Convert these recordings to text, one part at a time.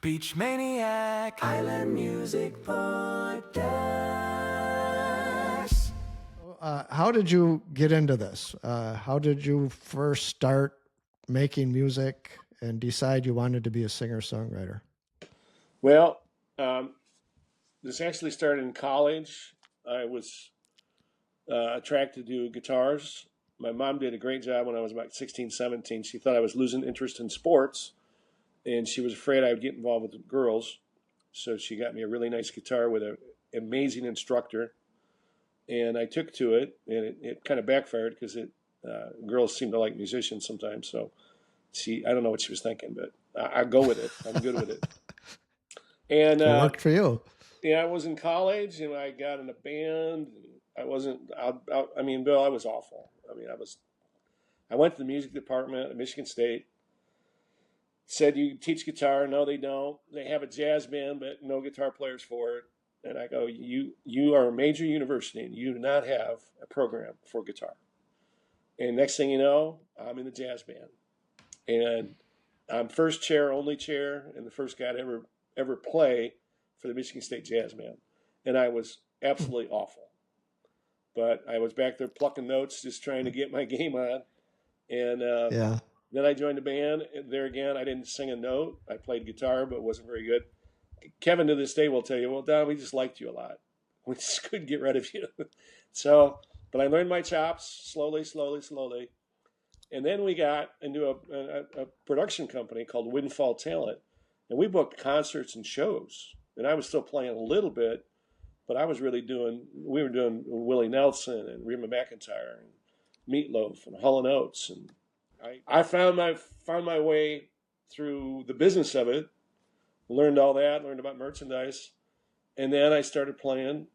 Beach Maniac Island Music Podcast. How did you get into this? How did you first start making music and decide you wanted to be a singer-songwriter? Well, this actually started in college. I was attracted to guitars. My mom did a great job when I was about 16, 17. She thought I was losing interest in sports, and she was afraid I would get involved with girls. So she got me a really nice guitar with an amazing instructor, and I took to it, and it kind of backfired because girls seem to like musicians sometimes. So I don't know what she was thinking, but I go with it. I'm good with it. And It worked for you. yeah, I was in college, and I got in a band. I wasn't. I mean, Bill, I was awful. I mean, I went to the music department at Michigan State. Said you teach guitar. No, they don't. They have a jazz band, but no guitar players for it. And I go, you are a major university, and you do not have a program for guitar. And next thing you know, I'm in the jazz band, and I'm first chair, only chair, and the first guy to ever play for the Michigan State Jazz Band. And I was absolutely awful. But I was back there plucking notes, just trying to get my game on. And then I joined the band. There again, I didn't sing a note. I played guitar, but wasn't very good. Kevin to this day will tell you, well, Don, we just liked you a lot. We just couldn't get rid of you. But I learned my chops slowly. And then we got into a production company called Windfall Talent. And we booked concerts and shows. And I was still playing a little bit, but we were doing Willie Nelson and Reba McEntire and Meatloaf and Hall & Oates. And I found my way through the business of it, learned all that, learned about merchandise. And then I started playing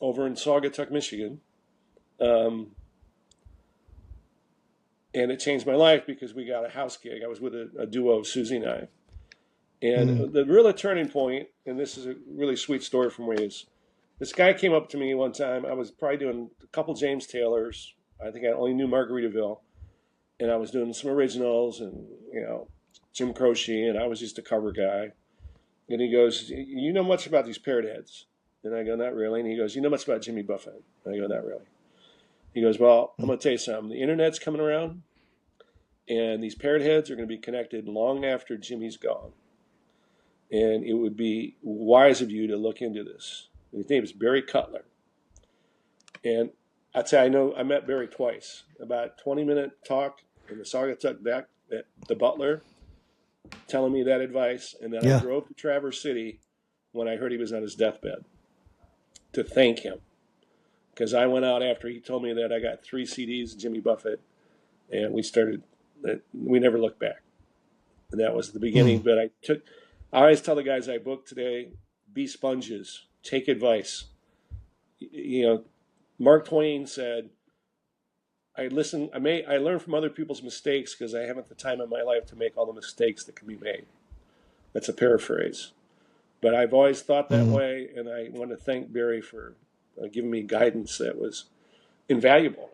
over in Saugatuck, Michigan. And it changed my life because we got a house gig. I was with a duo, Susie and I. And the real turning point, and this is a really sweet story from me, is this guy came up to me one time. I was probably doing a couple James Taylors. I think I only knew Margaritaville. And I was doing some originals and, Jim Croce, and I was just a cover guy. And he goes, you know much about these Parrot Heads? And I go, not really. And he goes, you know much about Jimmy Buffett? And I go, not really. He goes, well, I'm going to tell you something. The internet's coming around, and these Parrot Heads are going to be connected long after Jimmy's gone. And it would be wise of you to look into this. And his name is Barry Cutler. And I'd say I met Barry twice. About a 20-minute talk in the Saugatuck back at the Butler, telling me that advice. And then I drove to Traverse City when I heard he was on his deathbed to thank him. Because I went out after he told me that. I got 3 CDs of Jimmy Buffett, and we never looked back. And that was the beginning. But I always tell the guys I book today, be sponges, take advice. Mark Twain said, I learn from other people's mistakes because I haven't the time in my life to make all the mistakes that can be made. That's a paraphrase. But I've always thought that way, and I want to thank Barry for giving me guidance that was invaluable.